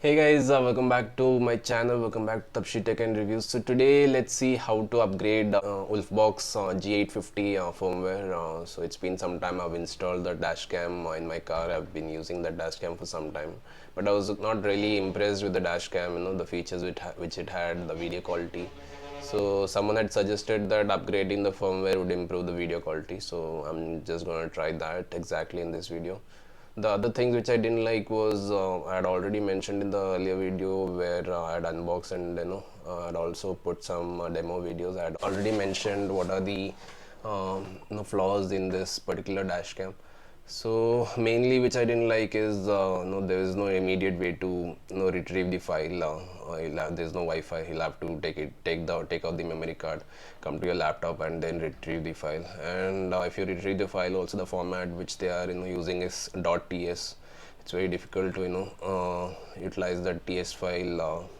Hey guys, welcome back to my channel. Welcome back to Tapshi Tech and Reviews. So today let's see how to upgrade Wolfbox G850 firmware. So it's been some time I've installed the dashcam in my car. I've been using the dashcam for some time, but I was not really impressed with the dashcam. The features which it had, the video quality. So someone had suggested that upgrading the firmware would improve the video quality. So I'm just gonna try that exactly in this video. The other things which I didn't like was I had already mentioned in the earlier video where I had unboxed and I'd also put some demo videos. I had already mentioned what are the flaws in this particular dash cam. So mainly which I didn't like is there is no immediate way to retrieve the file. There's no Wi-Fi. He'll have to take out the memory card, come to your laptop, and then retrieve the file. And if you retrieve the file, also the format which they are using is .ts. It's very difficult to utilize the TS file.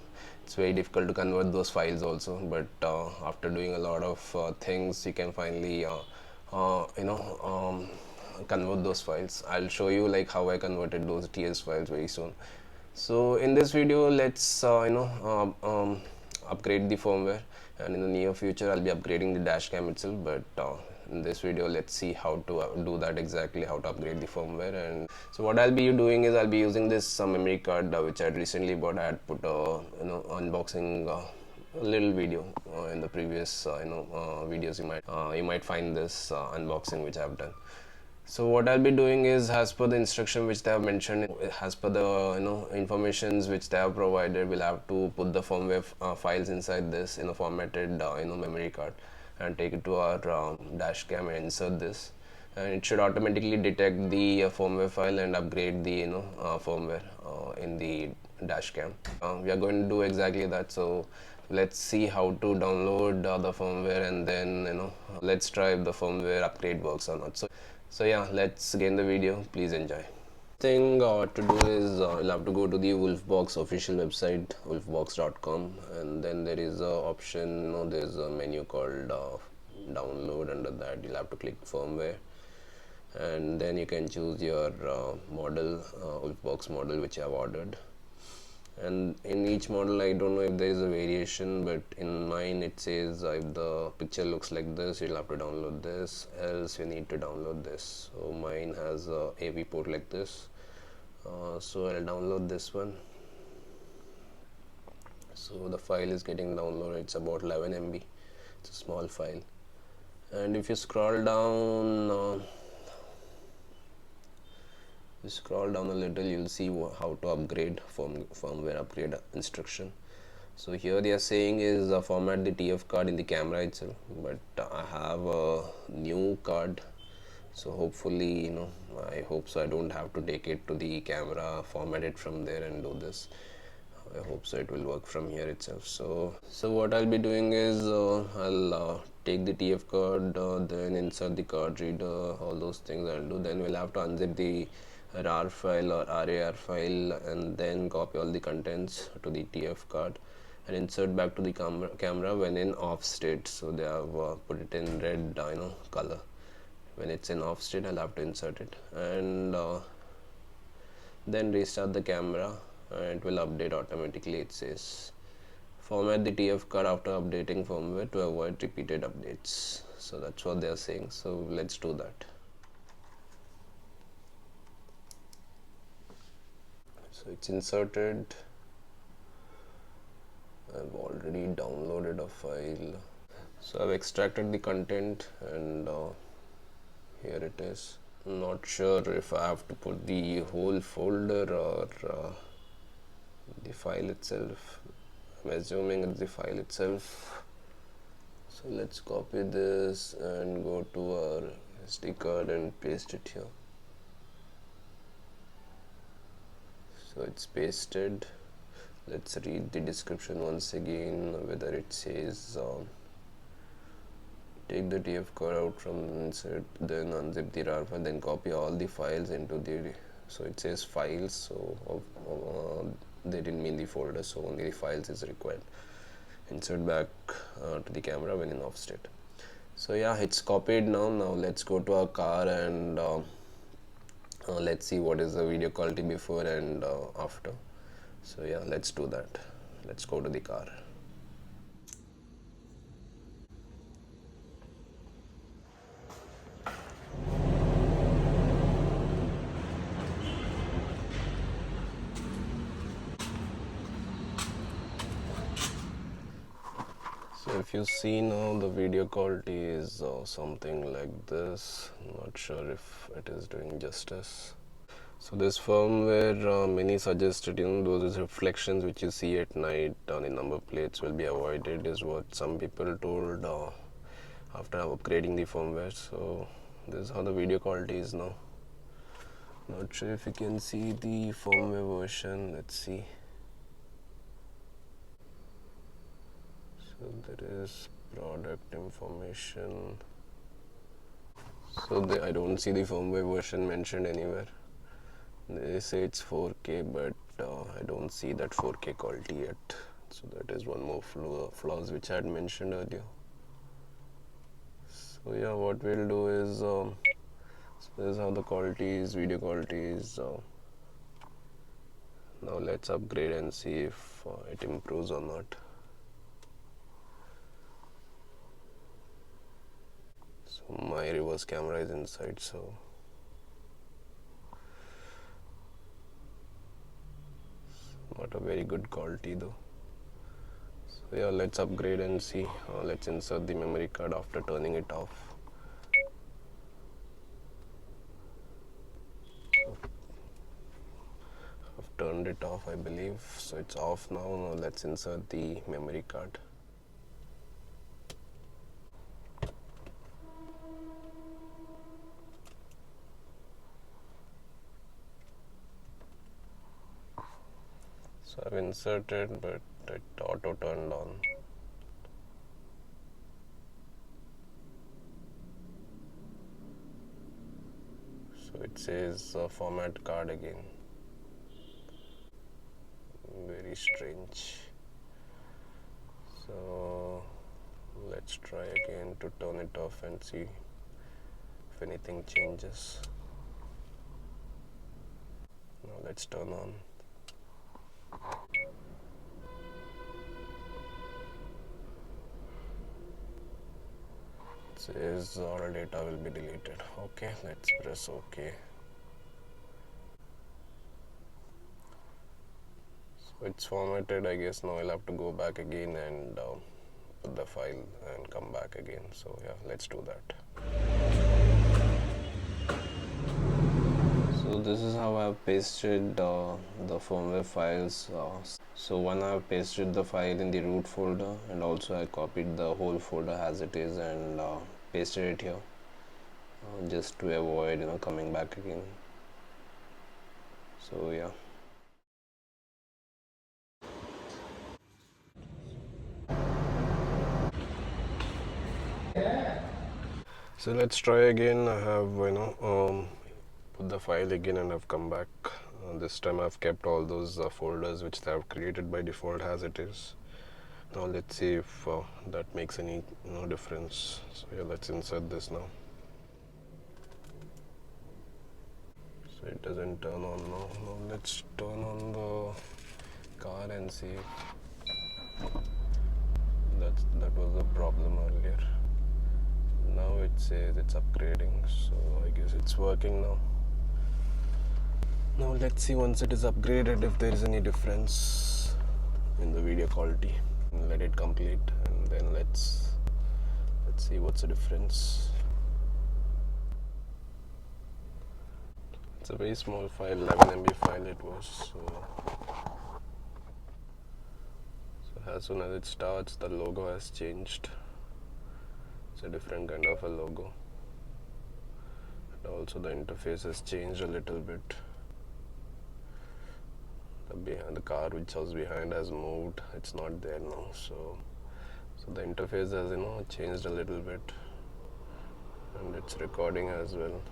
It's very difficult to convert those files also. But after doing a lot of things, you can finally convert those files. I'll show you like how I converted those TS files very soon. So in this video, let's upgrade the firmware, and in the near future I'll be upgrading the dash cam itself. But in this video, let's see how to do that exactly, how to upgrade the firmware. And so what I'll be doing is I'll be using this memory card which I had recently bought. I had put unboxing a little video in the previous videos. You might find this unboxing which I've done. So what I'll be doing is, as per the instruction which they have mentioned, as per the informations which they have provided, we'll have to put the firmware files inside this in a formatted memory card and take it to our dash cam and insert this, and it should automatically detect the firmware file and upgrade the firmware in the dash cam. We are going to do exactly that. So let's see how to download the firmware, and then let's try if the firmware upgrade works or not. So yeah, let's get in the video. Please enjoy. Thing to do is you'll have to go to the Wolfbox official website, wolfbox.com, and then there is a option, there's a menu called download. Under that you'll have to click firmware, and then you can choose your model, Wolfbox model which you have ordered. And in each model, I don't know if there is a variation, but in mine it says if the picture looks like this, you'll have to download this, else you need to download this. So mine has a AV port like this, so I'll download this one. So the file is getting downloaded. It's about 11 MB. It's a small file, and if you scroll down a little, you'll see how to upgrade firmware upgrade instruction. So here they are saying is format the TF card in the camera itself, but I have a new card, so hopefully I hope so I don't have to take it to the camera, format it from there and do this. I hope so it will work from here itself. So what I'll be doing is I'll take the TF card, then insert the card reader, all those things I'll do. Then we'll have to unzip the RAR file or RAR file, and then copy all the contents to the TF card and insert back to the camera when in off state. So they have put it in red color. When it's in off state, I'll have to insert it, and then restart the camera, and it will update automatically. It says format the TF card after updating firmware to avoid repeated updates. So that's what they are saying. So let's do that. So it's inserted. I've already downloaded a file. So I've extracted the content, and here it is. Not sure if I have to put the whole folder or the file itself. I'm assuming it's the file itself. So let's copy this and go to our SD card and paste it here. So it's pasted. Let's read the description once again, whether it says take the TF card out from insert, then unzip the RAR file, then copy all the files into the, so it says files, so they didn't mean the folder, so only the files is required. Insert back to the camera when in off state. So yeah, it's copied now. Now let's go to our car and let's see what is the video quality before and after. So yeah, let's do that. Let's go to the car. So if you see now, the video quality is something like this. Not sure if it is doing justice. So this firmware many suggested, those reflections which you see at night on the number plates will be avoided, is what some people told after upgrading the firmware. So this is how the video quality is now. Not sure if you can see the firmware version. Let's see. So there is product information. So I don't see the firmware version mentioned anywhere. They say it's 4K, but I don't see that 4K quality yet. So that is one more flaws which I had mentioned earlier. So yeah, what we'll do is so this is how the quality is, video quality is. Now let's upgrade and see if it improves or not. So my reverse camera is inside, so not a very good quality though. So yeah, let's upgrade and see. Let's insert the memory card after turning it off. I've turned it off, I believe, so it's off now. Now let's insert the memory card. So I've inserted, but it auto turned on. So it says format card again. Very strange. So let's try again to turn it off and see if anything changes. Now let's turn on. It says all data will be deleted. Okay, let's press OK. So it's formatted, I guess. Now I'll have to go back again and put the file and come back again. So yeah, let's do that. So this is how I've pasted the firmware files. So one, I've pasted the file in the root folder, and also I copied the whole folder as it is and pasted it here, just to avoid coming back again. So yeah. So let's try again. I have put the file again and I've come back. This time I've kept all those folders which they have created by default as it is. Now let's see if that makes any difference. So yeah, let's insert this now. So it doesn't turn on now. Now let's turn on the car and see. That was the problem earlier. Now it says it's upgrading, so I guess it's working now. Now let's see, once it is upgraded, if there is any difference in the video quality. Let it complete and then let's see what's the difference. It's a very small file, 11 MB file it was. So as soon as it starts, the logo has changed. It's a different kind of a logo. And also the interface has changed a little bit. The car which was behind has moved. It's not there now. So the interface has changed a little bit, and it's recording as well.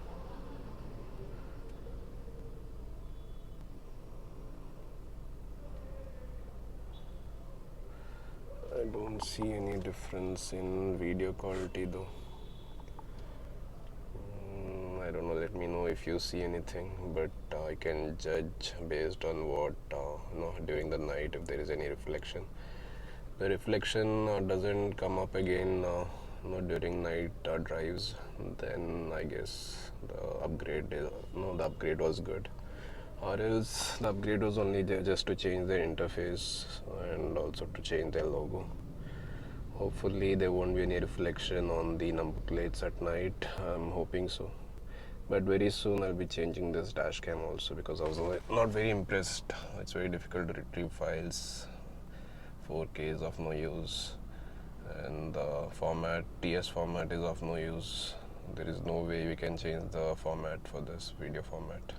I don't see any difference in video quality though. I don't know, let me know if if you see anything, but I can judge based on what during the night if there is any reflection. The reflection doesn't come up again during night drives, then I guess the upgrade was good, or else the upgrade was only there just to change their interface and also to change their logo. Hopefully there won't be any reflection on the number plates at night. I'm hoping so. But very soon I'll be changing this dash cam also, because I was not very impressed. It's very difficult to retrieve files. 4K is of no use, and the TS format is of no use. There is no way we can change the format for this video format.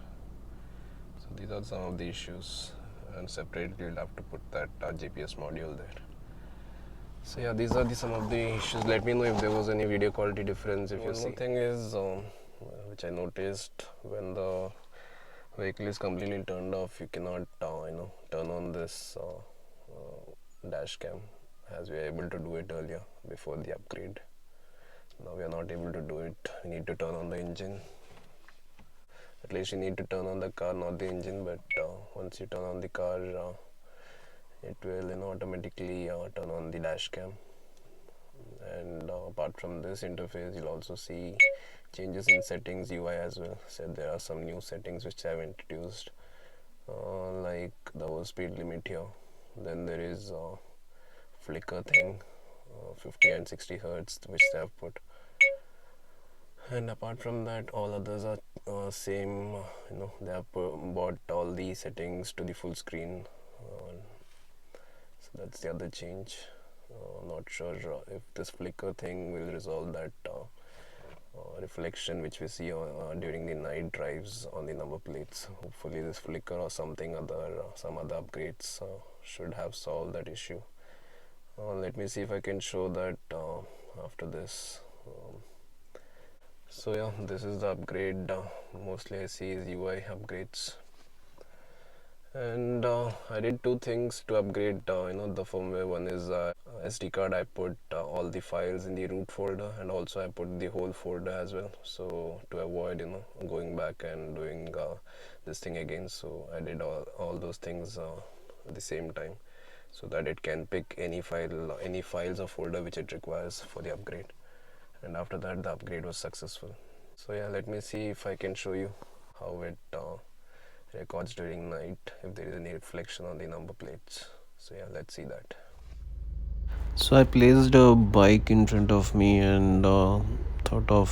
So these are some of the issues, and separately you'll have to put that GPS module there. So yeah, these are some of the issues. Let me know if there was any video quality difference. If you see. One thing is which I noticed, when the vehicle is completely turned off, you cannot turn on this dash cam as we are able to do it earlier before the upgrade. Now we are not able to do it. We need to turn on the engine. At least you need to turn on the car, not the engine. But once you turn on the car, it will automatically turn on the dash cam. And apart from this interface, you'll also see changes in settings UI as well. So there are some new settings which I have introduced, like the whole speed limit here. Then there is flicker thing, 50 and 60 hertz, which they have put. And apart from that, all others are same. They have brought all the settings to the full screen. So that's the other change. Not sure if this flicker thing will resolve that reflection which we see during the night drives on the number plates. Hopefully this flicker or some other upgrades should have solved that issue. Let me see if I can show that after this. So yeah, this is the upgrade. Mostly I see is UI upgrades. And I did two things to upgrade the firmware. One is SD card. I put all the files in the root folder, and also I put the whole folder as well, so to avoid going back and doing this thing again. So I did all those things at the same time, so that it can pick any files or folder which it requires for the upgrade. And after that, the upgrade was successful. So yeah, let me see if I can show you how it records during night, if there is any reflection on the number plates. So yeah, let's see that. So I placed a bike in front of me and thought of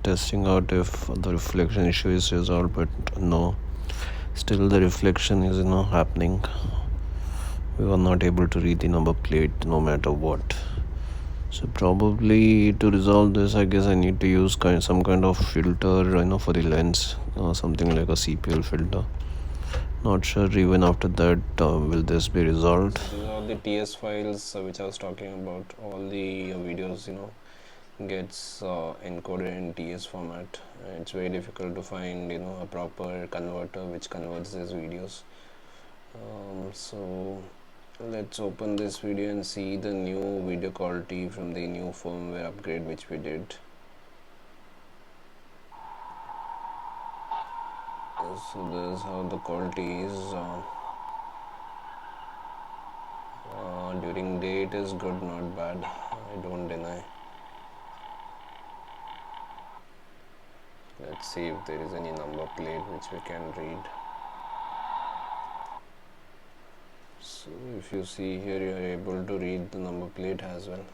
testing out if the reflection issue is resolved, but no, still the reflection is happening. We were not able to read the number plate no matter what. So probably to resolve this, I guess I need to use some kind of filter for the lens, something like a CPL filter. Not sure even after that will this be resolved. These are the TS files which I was talking about. All the videos gets encoded in TS format. It's very difficult to find a proper converter which converts these videos. So let's open this video and see the new video quality from the new firmware upgrade which we did. So this is how the quality is. During day it is good, not bad, I don't deny. Let's see if there is any number plate which we can read. So if you see here, you are able to read the number plate as well.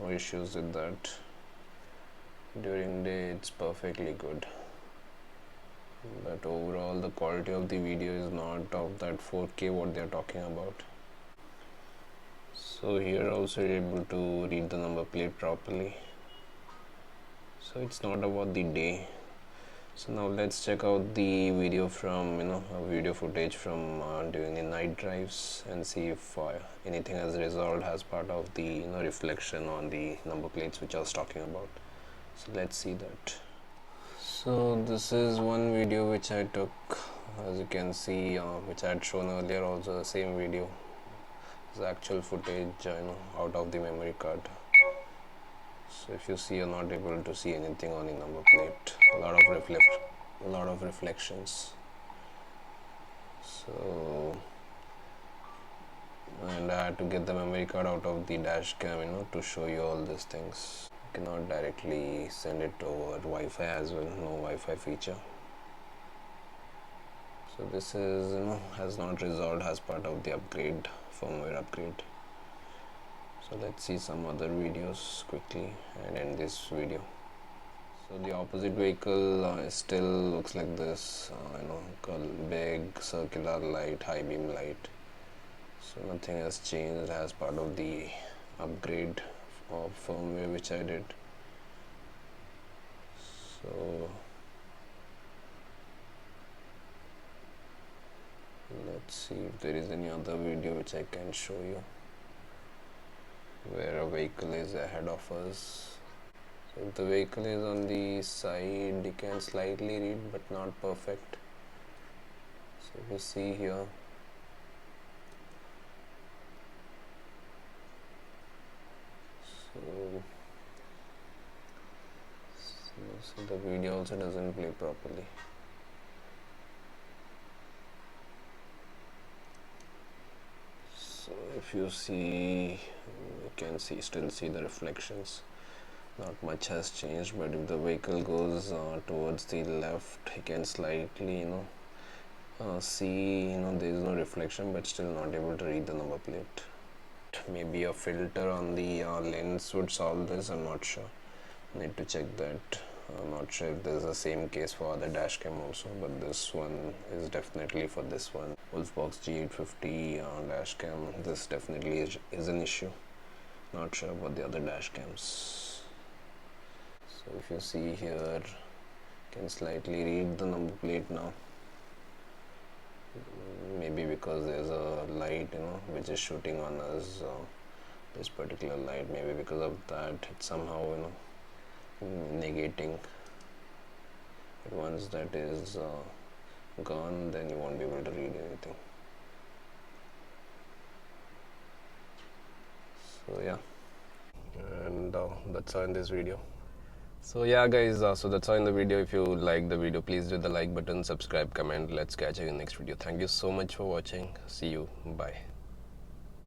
No issues with that. During day it's perfectly good, but overall the quality of the video is not of that 4K what they are talking about. So here also you're able to read the number plate properly. So it's not about the day. So now let's check out the video from video footage from during the night drives and see if anything has resolved as part of the reflection on the number plates which I was talking about. So let's see that. So this is one video which I took, as you can see, which I had shown earlier. Also the same video, the actual footage out of the memory card. So if you see, you're not able to see anything on the number plate. A lot of reflections. So, and I had to get the memory card out of the dash cam, to show you all these things. You cannot directly send it over Wi-Fi as well. No Wi-Fi feature. So this is, has not resolved as part of the upgrade, firmware upgrade. So let's see some other videos quickly and end this video. So the opposite vehicle still looks like this, big circular light, high beam light. So nothing has changed as part of the upgrade of firmware which I did. So let's see if there is any other video which I can show you where a vehicle is ahead of us. So if the vehicle is on the side, you can slightly read but not perfect. So if you see here, so the video also doesn't play properly. So if you see, you can still see the reflections. Not much has changed, but if the vehicle goes towards the left, you can slightly see there is no reflection, but still not able to read the number plate. Maybe a filter on the lens would solve this. I'm not sure, need to check that. I'm not sure if there's the same case for other dash cam also, but this one is definitely for this one. Wolfbox G850 dash cam, this definitely is an issue. Not sure about the other dash cams. So if you see here, you can slightly read the number plate now. Maybe because there's a light which is shooting on us, this particular light, maybe because of that it's somehow negating. But once that is gone, then you won't be able to read anything. So yeah, and that's all in this video. So yeah guys, so that's all in the video. If you like the video, please do the like button, subscribe, comment. Let's catch you in the next video. Thank you so much for watching. See you. Bye.